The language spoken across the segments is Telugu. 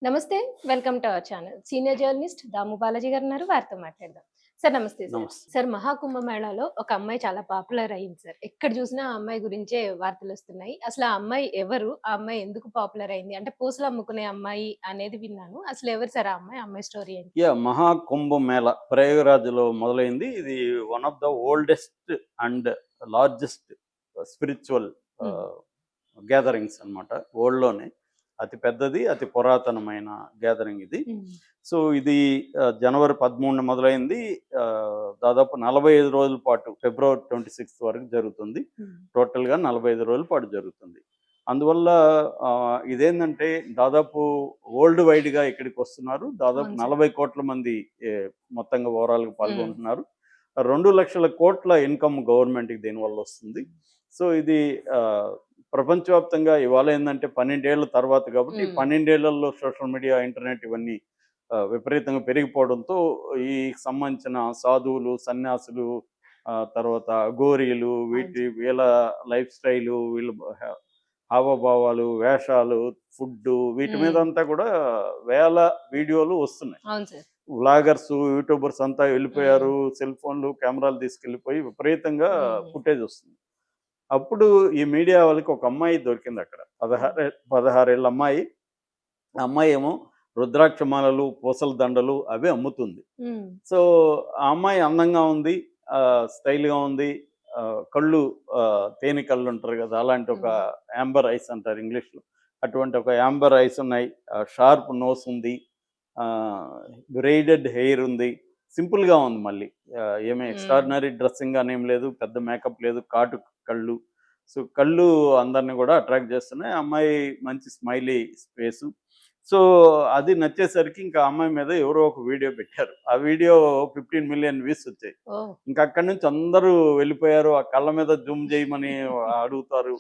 నమస్తే. Welcome to our channel. Senior journalist Damu Balaji గారున్నారు. వారితో మాట్లాడదాం. సార్ నమస్తే సార్. నమస్తే. సార్ మహాకుంభ మేళాలో ఒక అమ్మాయి చాలా పాపులర్ అయింది సార్. ఎక్కడ చూసినా ఆ అమ్మాయి గురించే వార్తలొస్తున్నాయి. అసలు ఆ అమ్మాయి ఎవరు? ఆ అమ్మాయి ఎందుకు పాపులర్ అయింది? అంటే పూసలు అమ్ముకునే అమ్మాయి అనేది విన్నాను. అసలు ఎవరు సార్ ఆ అమ్మాయి? ఆ అమ్మాయి స్టోరీ ఏంటి? మహాకుంభ మేళ ప్రయాగరాజ్‌లో మొదలైంది. ఇది one of the oldest and largest spiritual హ్మ్. ఆహ్, గ్యాదరింగ్స్ అన్నమాట. వరల్డ్‌లోనే అతి పెద్దది, అతి పురాతనమైన గ్యాదరింగ్ ఇది. హ్మ్. సో, ఇది జనవరి 13 మొదలైంది. దాదాపు 45 రోజుల పాటు ఫిబ్రవరి 26 వరకు జరుగుతుంది. హ్మ్. టోటల్‌గా 45 రోజుల పాటు జరుగుతుంది. అందువల్ల ఇదేందంటే దాదాపు వరల్డ్ వైడ్‌గా ఇక్కడికొస్తున్నారు. దాదాపు అవును సార్. 40,00,00,000 మంది ఎ మొత్తంగా ఓవరాల్‌గా హ్మ్. పాల్గొంటున్నారు. 2,00,00,000,00,000 ఇన్‌కమ్ గవర్నమెంట్‌కి దీనివల్లొస్తుంది. సో, ఇది ఆహ్, ప్రపంచవ్యాప్తంగా ఇవాళ ఏందంటే 12 ఏళ్ల తర్వాత కాబట్టి, హ్మ్. 12 ఏళ్లలో సోషల్ మీడియా, ఇంటర్నెట్ ఇవన్నీ విపరీతంగా పెరిగిపోవడంతో ఈ సంబంధించిన సాధువులు, సన్యాసులు, తర్వాత అఘోరీలు అవును సార్. వీళ్ళ లైఫ్ స్టైలు, వీళ్ళ హావభావాలు, వేషాలు, ఫుడ్డు వీటి హ్మ్. మీదంతా కూడా వేల వీడియోలు వస్తున్నాయి. అవును సార్. వ్లాగర్స్, యూట్యూబర్స్ అంతా హ్మ్. వెళ్ళిపోయారు. సెల్ ఫోన్లు, కెమెరాలు తీసుకెళ్ళిపోయి విపరీతంగా హ్మ్. ఫుటేజ్ వస్తుంది. అప్పుడు ఈ మీడియా వాళ్ళకి ఒక అమ్మాయి దొరికిందక్కడ. హ్మ్. 16 ఏళ్ల అమ్మాయి. ఆ అమ్మాయేమో రుద్రాక్ష మాలలు, పూసల దండలు అవి అమ్ముతుంది. హ్మ్. సో, ఆ అమ్మాయి అందంగా ఉంది. స్టైల్‌గా ఉంది. కళ్ళు తేనె కళ్ళుంటారు గదా! అలాంటి ఒక హ్మ్. యాంబర్ ఐస్ అంటారు ఇంగ్లీష్‌లో. అటువంటి ఒక యాంబర్ ఐస్ ఉన్నాయి. షార్ప్ నోస్ ఉంది. ఆహ్, బ్రెయిడెడ్ హెయిర్ ఉంది. సింపుల్‌గా ఉంది మళ్ళీ. ఏమి హ్మ్. ఎక్స్ట్రార్డినరీ డ్రెస్సింగ్ అనేం లేదు. పెద్ద మేకప్ లేదు. కాటు కళ్ళు. సో, కళ్ళు అందరిని గూడా అట్రాక్ట్ చేస్తున్నాయి. ఆ అమ్మాయి మంచి స్మైలీ ఫేసు. సో, అది నచ్చేసరికి ఇంకా ఆ అమ్మాయి మీద ఎవరో ఒక వీడియో పెట్టారు. ఆ వీడియో 15,000,000 వ్యూస్ వచ్చాయి. ఓహ్! ఇంకా అక్కడి నుంచి అందరూ వెళ్ళిపోయారు. ఆ కళ్ళ మీద జూమ్ చేయమని అడుగుతారు.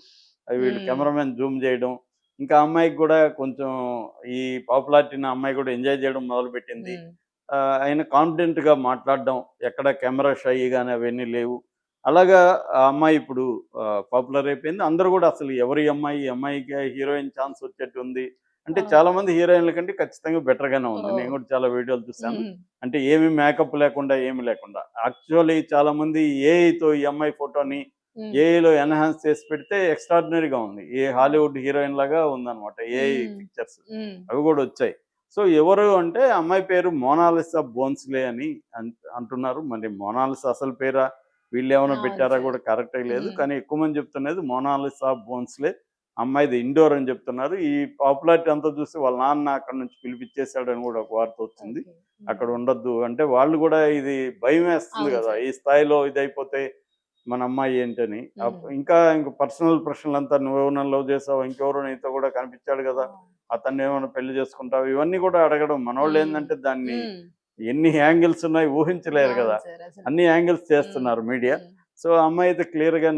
వీళ్ళు హ్మ్. కెమెరామెన్ జూమ్ చేయడం. ఇంకా ఆ అమ్మాయికి గూడా కొంచెం ఈ పాపులారిటీని ఆ అమ్మాయి గూడా ఎంజాయ్ చేయడం మొదలుపెట్టింది. హ్మ్. ఆయన కాన్ఫిడెంట్‌గా మాట్లాడడం. ఎక్కడ కెమెరా షై గాని అవన్నీ లేవు. అలాగా ఆ అమ్మాయి ఇప్పుడు పాపులర్ అయిపోయింది. అందరూ గూడా అసలు ఎవరు ఈ అమ్మాయి? ఈ అమ్మాయికి హీరోయిన్ ఛాన్స్ వచ్చేట్టుంది. అంటే ఓహ్! చాలామంది హీరోయిన్‌ల కంటే ఖచ్చితంగా బెటర్‌గానే ఉంది. నేను ఓహ్! గూడా చాలా వీడియోలు చూసాను. హ్మ్. అంటే ఏమి మేకప్ లేకుండా, ఏమి లేకుండా. యాక్చువల్లీ చాలామంది ఏఐతో ఈ అమ్మాయి ఫోటోని హ్మ్. ఏఐలో ఎన్హాన్స్ చేసి పెడితే ఎక్స్ట్రార్డినరీగా ఉంది. ఓహ్! హాలీవుడ్ హీరోయిన్ లాగా ఉందన్నమాట. ఏఐ హ్మ్. పిక్చర్స్ హ్మ్. అవి గూడా వచ్చాయి. సో, ఎవరు అంటే అమ్మాయి పేరు మోనాలిసా బోన్స్‌లే అని అంటున్నారు. మరి మోనాలిసా అసలు పేరా? వీళ్ళేమైనా అవును పెట్టారా సార్. గూడా కరెక్ట్‌గా లేదు. హ్మ్. కానీ ఎక్కువ మంది చెప్తున్నది మోనాలిసా బోన్స్‌లే. అమ్మాయిది ఇండోర్ అని చెప్తున్నారు. ఈ పాపులారిటీ అంతా చూసి వాళ్ళ నాన్న అక్కడి నుంచి పిలిపిచ్చేసాడని గూడా ఒక వార్త వచ్చింది. ఓకే. అక్కడ హ్మ్. ఉండొద్దు అంటే వాళ్ళు గూడా ఇది భయమేస్తుంది అవును గదా! సార్. ఈ స్థాయిలో ఇదైపోతే మన అమ్మాయి ఏంటని. హ్మ్. ఇంక పర్సనల్ ప్రశ్నలంతా నువ్వెవరినైనా లవ్ చేసావా? ఇంకెవరో నీతో గూడా కనిపిచ్చాడు గదా! ఓహ్! అతన్నేమన్నా పెళ్లి చేసుకుంటావా? ఇవన్నీ గూడా అడగడం. హ్మ్. మనోళ్ళేందంటే దాన్ని హ్మ్. ఎన్ని యాంగిల్స్ ఉన్నాయి ఊహించలేరు అవును గదా! సార్ అసలు. అన్ని యాంగిల్స్ హ్మ్. చేస్తున్నారు మీడియా. హ్మ్. సో, ఆ అమ్మాయి అయితే క్లియర్‌గా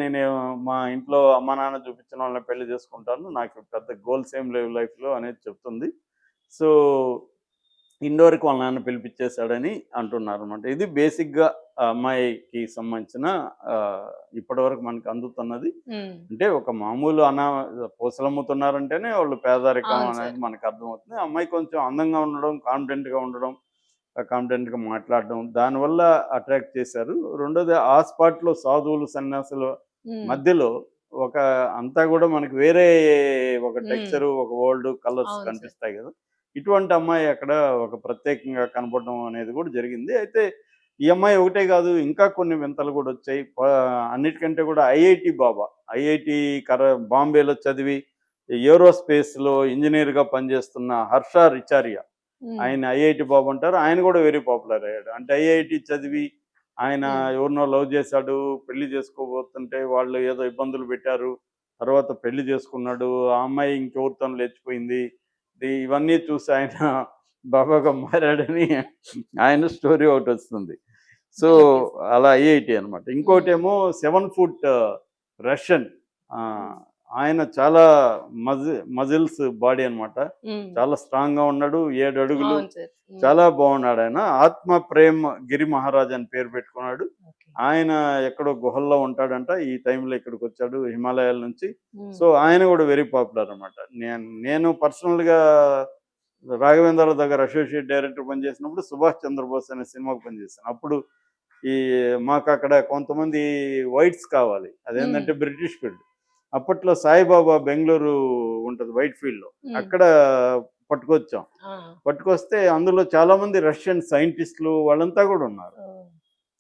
మా ఇంట్లో అమ్మా, నాన్న చూపించిన వాళ్ళని పెళ్లి చేసుకుంటాను. నాకు పెద్ద గోల్స్ ఏం లేవు లైఫ్‌లో అనేది చెప్తుంది. సో, ఇండోర్‌కి వాళ్ళ నాన్న పిలిపిచ్చేసాడని అంటున్నారనమాట. ఇది బేసిక్‌గా ఆ అమ్మాయికి సంబంధించిన ఆహ్, ఇప్పటివరకు మనకు అందుతున్నది. హ్మ్. అంటే ఒక మామూలు పూసలమ్ముతున్నారంటేనే వాళ్ళు పేదరికం అవును అనేది సార్. మనకు అర్థమవుతుంది. ఆ అమ్మాయి కొంచెం అందంగా ఉండడం, కాన్ఫిడెంట్‌గా ఉండడం, కాన్ఫిడెంట్‌గా మాట్లాడడం దానివల్ల అట్రాక్ట్ చేశారు. రెండోది ఆ స్పాట్‌లో సాధువులు, సన్యాసులు హ్మ్. మధ్యలో ఒక అంతా గూడా మనకి వేరే ఒక హ్మ్. టెక్స్చరు, ఒక వరల్డ్, కలర్స్ అవును సార్. కనిపిస్తాయి గదా! ఇటువంటి అమ్మాయి అక్కడ ఒక ప్రత్యేకంగా కనపడడం అనేది గూడా జరిగింది. అయితే ఈ అమ్మాయి ఒకటే గాదు ఇంకా కొన్ని వింతలు గూడొచ్చాయి. అన్నిటికంటే గూడా ఐఐటీ బాబా. ఐఐటీ బాంబేలో చదివి ఏరోస్పేస్‌లో ఇంజినీర్‌గా పనిజేస్తున్న హర్ష రిచారియా. హ్మ్. ఆయన ఐఐటీ బాబు అంటారు. ఆయన గూడా వెరీ పాపులర్ అయ్యాడు. అంటే ఐఐటీ చదివి ఆయన హ్మ్. ఎవరినో లవ్ చేశాడు. పెళ్లి చేసుకోబోతుంటే వాళ్ళు ఏదో ఇబ్బందులు పెట్టారు. తర్వాత పెళ్లి చేసుకున్నాడు. ఆ అమ్మాయి ఇంకెవరితోనో లేచిపోయింది. ఇవన్నీ చూసి ఆయన బాబాగా మారాడని ఆయన స్టోరీ ఒకటొస్తుంది. So, okay sir. అలా ఐఐటీ అనమాట. హ్మ్. ఇంకోటేమో 7 ఫుట్ రష్యన్. ఆహ్, హ్మ్. ఆయన చాలా మజిల్స్ బాడీ అనమాట. హ్మ్. చాలా స్ట్రాంగ్‌గా ఉన్నాడు. 7 అడుగులు. అవును సార్. హ్మ్. చాలా బాగున్నాడాయన. ఆత్మ ప్రేమ్ గిరి మహారాజ్ అని పేరు పెట్టుకున్నాడు. ఓకే. ఆయన ఎక్కడో గుహల్లో ఉంటాడంట. ఈ టైంలో ఇక్కడికొచ్చాడు హిమాలయాల నుంచి. హ్మ్. సో, ఆయన గూడా వెరీ పాపులర్ అనమాట. నేను పర్సనల్‌గా రాఘవేంద్రరావు దగ్గర అసోసియేట్ డైరెక్టర్ పనిచేసినప్పుడు సుభాష్ చంద్రబోస్ అనే సినిమాకు పనిచేశాను. అప్పుడు ఈ మాకు అక్కడ కొంతమంది వైట్స్ కావాలి, హ్మ్. అదేంటంటే బ్రిటిష్ ఫీల్డ్. అప్పట్లో సాయిబాబా బెంగళూరు ఉంటుంది వైట్ ఫీల్డ్లో, హ్మ్. అక్కడ పట్టుకొచ్చాం. ఆ! పట్టుకొస్తే అందులో చాలామంది రష్యన్ సైంటిస్టులు వాళ్ళంతా కూడా ఉన్నారు. ఓహ్!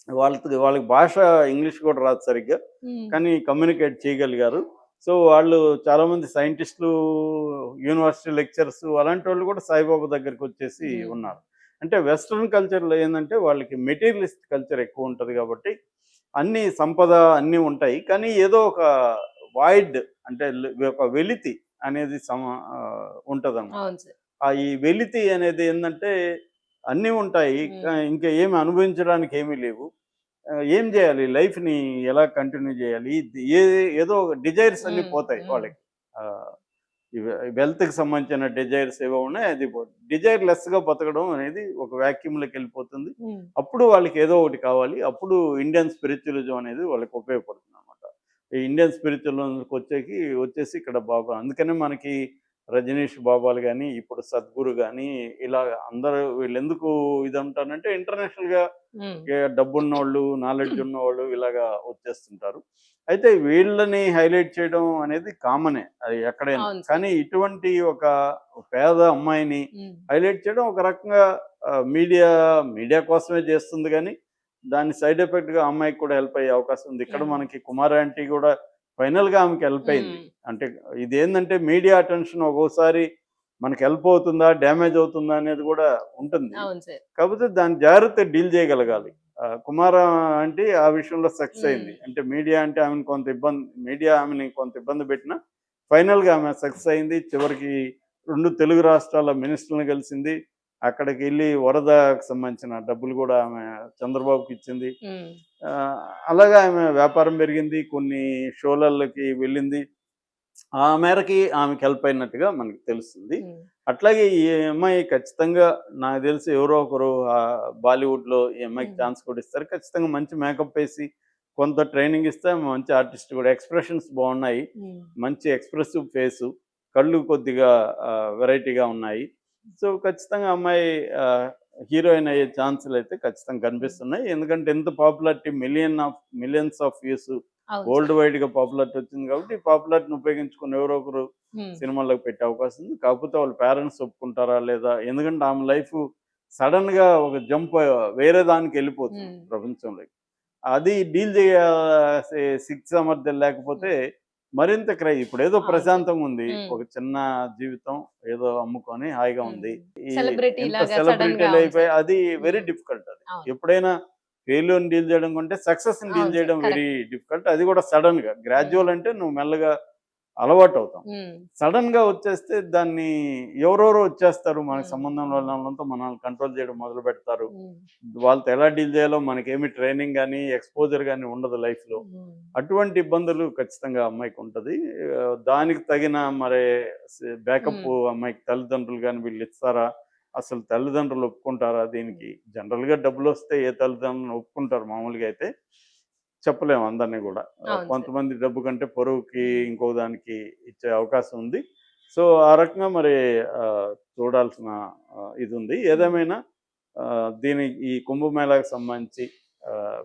వాళ్ళకి భాష ఇంగ్లీష్ కూడా రాదు సరిగ్గా, హ్మ్. కానీ కమ్యూనికేట్ చేయగలిగారు. సో వాళ్ళు చాలామంది సైంటిస్టులు, యూనివర్సిటీ లెక్చరర్స్ అలాంటి వాళ్ళు కూడా సాయిబాబా దగ్గరికి వచ్చేసి హ్మ్. ఉన్నారు. అంటే వెస్ట్రన్ కల్చర్లో ఏంటంటే వాళ్ళకి మెటీరియలిస్ట్ కల్చర్ ఎక్కువ ఉంటుంది కాబట్టి అన్ని సంపద అన్నీ ఉంటాయి, కానీ ఏదో ఒక వాయిడ్, అంటే ఒక వెలితి అనేది ఉంటుందన్నమాట. అవును సార్. ఈ వెలితి అనేది ఏంటంటే అన్నీ ఉంటాయి, హ్మ్. ఇంకా ఏమి అనుభవించడానికి ఏమీ లేవు. ఏం చేయాలి? లైఫ్‌ని ఎలా కంటిన్యూ చేయాలి? ఏదో డిజైర్స్ అన్నీ హ్మ్. పోతాయి హ్మ్. వాళ్ళకి. ఆహ్, ఈ వెల్త్‌కి సంబంధించిన డిజైర్స్ ఏవో ఉన్నాయి, అది డిజైర్ లెస్‌గా బతకడం అనేది ఒక వాక్యూమ్‌లోకెళ్ళిపోతుంది. హ్మ్. అప్పుడు వాళ్ళకి ఏదో ఒకటి కావాలి. అప్పుడు ఇండియన్ స్పిరిచ్యువలిజం అనేది వాళ్ళకి ఉపయోగపడుతుందనమాట. ఈ ఇండియన్ వచ్చేసి ఇక్కడ బాబా, అందుకనే మనకి రజనీష్ బాబాలు గాని, ఇప్పుడు సద్గురు గాని, ఇలా అందరూ వీళ్ళెందుకు ఇదంటానంటే ఇంటర్నేషనల్‌గా హ్మ్. డబ్బున్నోళ్ళు, నాలెడ్జ్ ఉన్నవాళ్ళు ఇలాగా వచ్చేస్తుంటారు. అయితే వీళ్ళని హైలైట్ చేయడం అనేది కామనే అది ఎక్కడైనా. అవును సార్. కానీ ఇటువంటి ఒక పేద అమ్మాయిని హ్మ్. హైలైట్ చేయడం ఒక రకంగా మీడియా కోసమే చేస్తుంది గానీ, దాని సైడ్ ఎఫెక్ట్‌గా అమ్మాయికి కూడా హెల్ప్ అయ్యే అవకాశం ఉంది. ఇక్కడ యాహ్! మనకి కుమారి ఆంటీ కూడా ఫైనల్‌గా ఆమెకి హెల్ప్ అయింది. హ్మ్. అంటే ఇదేందంటే మీడియా అటెన్షన్ ఒక్కోసారి మనకి హెల్ప్ అవుతుందా? డ్యామేజ్ అవుతుందా? అనేది కూడా ఉంటుంది. అవును సార్. కాకపోతే దాన్ని జాగ్రత్తగా డీల్ చేయగలగాలి. కుమార ఆంటీ ఆ విషయంలో సక్సెస్ హ్మ్. అయింది. అంటే మీడియా ఆమెని కొంత ఇబ్బంది పెట్టినా ఫైనల్‌గా ఆమె సక్సెస్ అయింది. చివరికి 2 తెలుగు రాష్ట్రాల మినిస్టర్‌లని కలిసింది. అక్కడికెళ్ళి వరదకు సంబంధించిన డబ్బులు కూడా ఆమె చంద్రబాబుకిచ్చింది. హ్మ్. ఆహ్, అలాగా ఆమె వ్యాపారం పెరిగింది. కొన్ని షోలల్లకి వెళ్ళింది. ఆ మేరకి ఆమెకి హెల్ప్ అయినట్టుగా మనకి తెలుస్తుంది. హ్మ్. అట్లాగే ఈ అమ్మాయి ఖచ్చితంగా నాకు తెలిసి ఎవరో ఒకరు బాలీవుడ్‌లో ఈ అమ్మాయికి హ్మ్. ఛాన్స్ కూడా ఇస్తారు. ఖచ్చితంగా మంచి మేకప్ ఏసి, కొంత ట్రైనింగ్ ఇస్తే ఆమె మంచి ఆర్టిస్ట్ కూడా. ఎక్స్‌ప్రెషన్స్ బావున్నాయి. హ్మ్. మంచి ఎక్స్‌ప్రెసివ్ ఫేసు. కళ్ళు కొద్దిగా వెరైటీగా ఉన్నాయి. సో, ఖచ్చితంగా అమ్మాయి ఆహ్, హీరోయిన్ అయ్యే ఛాన్సులయితే ఖచ్చితంగా హ్మ్. కనిపిస్తున్నాయి. ఎందుకంటే ఇంత పాపులారిటీ మిలియన్స్ ఆఫ్ వ్యూస్ అవును వరల్డ్ సార్. వైడ్‌గా పాపులారిటీ వచ్చింది కాబట్టి, ఈ పాపులారిటీని ఉపయోగించుకొని ఎవరో ఒకరు హ్మ్. సినిమాల్లోకి పెట్టే అవకాశం ఉంది. కాకపోతే వాళ్ళ పేరెంట్స్ ఒప్పుకుంటారా? లేదా? ఎందుకంటే ఆమె లైఫు సడెన్‌గా ఒక వేరే దానికెళ్ళిపోతుంది హ్మ్. ప్రపంచంలోకి. అది డీల్ చేయాల్సే శక్తి సామర్థ్యం లేకపోతే హ్మ్. మరింత ఇప్పుడేదో అవును సార్. ప్రశాంతంగా ఉంది. హ్మ్. ఒక చిన్న జీవితం ఏదో అమ్ముకొని హాయిగా హ్మ్. ఉంది. ఈ ఇంత సెలబ్రిటీలాగా సడెన్‌గా సెలబ్రిటీలు అవును అయిపోయి సార్. అది వెరీ హ్మ్. డిఫికల్ట్ అది. అవును. ఎప్పుడైనా ఫెయిల్యూర్‌ని డీల్ చేయడం కంటే సక్సెస్‌ని డీల్ అవును సార్. చేయడం వెరీ కరెక్ట్. డిఫికల్ట్. అది కూడా సడెన్‌గా. హ్మ్. గ్రాడ్యువల్ అంటే నువ్వు మెల్లగా అలవాటవుతాం. హ్మ్. సడెన్‌గా వచ్చేస్తే దాన్ని ఎవరెవరో వచ్చేస్తారు. మనకు హ్మ్. సంబంధం లేని వాళ్ళంతా మనల్ని కంట్రోల్ చేయడం మొదలుపెడతారు. హ్మ్. వాళ్ళతో ఎలా డీల్ చేయాలో మనకేమి ట్రైనింగ్ గాని, ఎక్స్‌పోజర్ గాని ఉండదు లైఫ్‌లో. హ్మ్. అటువంటి ఇబ్బందులు ఖచ్చితంగా అమ్మాయికుంటది. దానికి తగిన మరి హ్మ్. బ్యాకప్పు అమ్మాయికి తల్లిదండ్రులు గాని వీళ్ళిస్తారా? అసలు తల్లిదండ్రులు ఒప్పుకుంటారా హ్మ్. దీనికి? జనరల్‌గా డబ్బులొస్తే ఏ తల్లిదండ్రులు ఒప్పుకుంటారు మామూలుగా అయితే. చెప్పలేము అందరిని గూడా. అవును సార్. కొంతమంది డబ్బు కంటే పరువుకి హ్మ్. ఇంకో దానికి ఇచ్చే అవకాశం ఉంది. సో, ఆ రకంగా మరి చూడాల్సిన ఇదుంది. హ్మ్. ఏదేమైనా ఈ కుంభమేళాకి సంబంధించి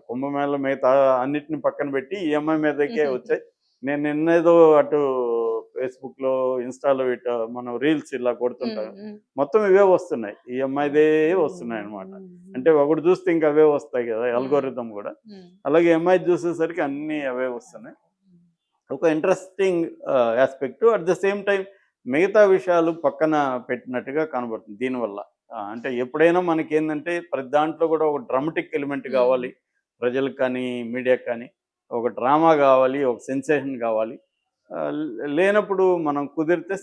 కుంభమేళా మిగతా అన్నిటిని పక్కన పెట్టి ఈ అమ్మాయి మీదకే హుహుహు. వచ్చాయి. నేను నిన్నేదో అటు ఫేస్‌బుక్‌లో, ఇన్‌స్టాలో మనం రీల్స్ ఇలా హ్మ్. కొడుతుంటాం. హ్మ్. మొత్తం ఇవే వస్తున్నాయి. ఈ అవును. అమ్మాయిదే హ్మ్. వస్తున్నాయన్నమాట. హ్మ్. అంటే హ్మ్. ఒకటి చూస్తే ఇంక అవే వస్తాయి గదా! హ్మ్. అల్గోరిథం గూడా. హ్మ్. అలాగే ఈ అమ్మాయిది చూసేసరికి అన్నీ అవే వస్తున్నాయి. ఒక interesting aspect. At the same time మిగతా విషయాలు పక్కన పెట్టినట్టుగా కనబడుతుంది దీనివల్ల. అంటే ఎప్పుడైనా మనకేందంటే ప్రతి దాంట్లో గూడా ఒక డ్రామాటిక్ ఎలిమెంట్ హ్మ్. గావాలి. ప్రజలకు కానీ, మీడియాకి కానీ. ఒక డ్రామా గావాలి, ఒక సెన్సేషన్ గావాలి. లేనప్పుడు మనం కుదిరితే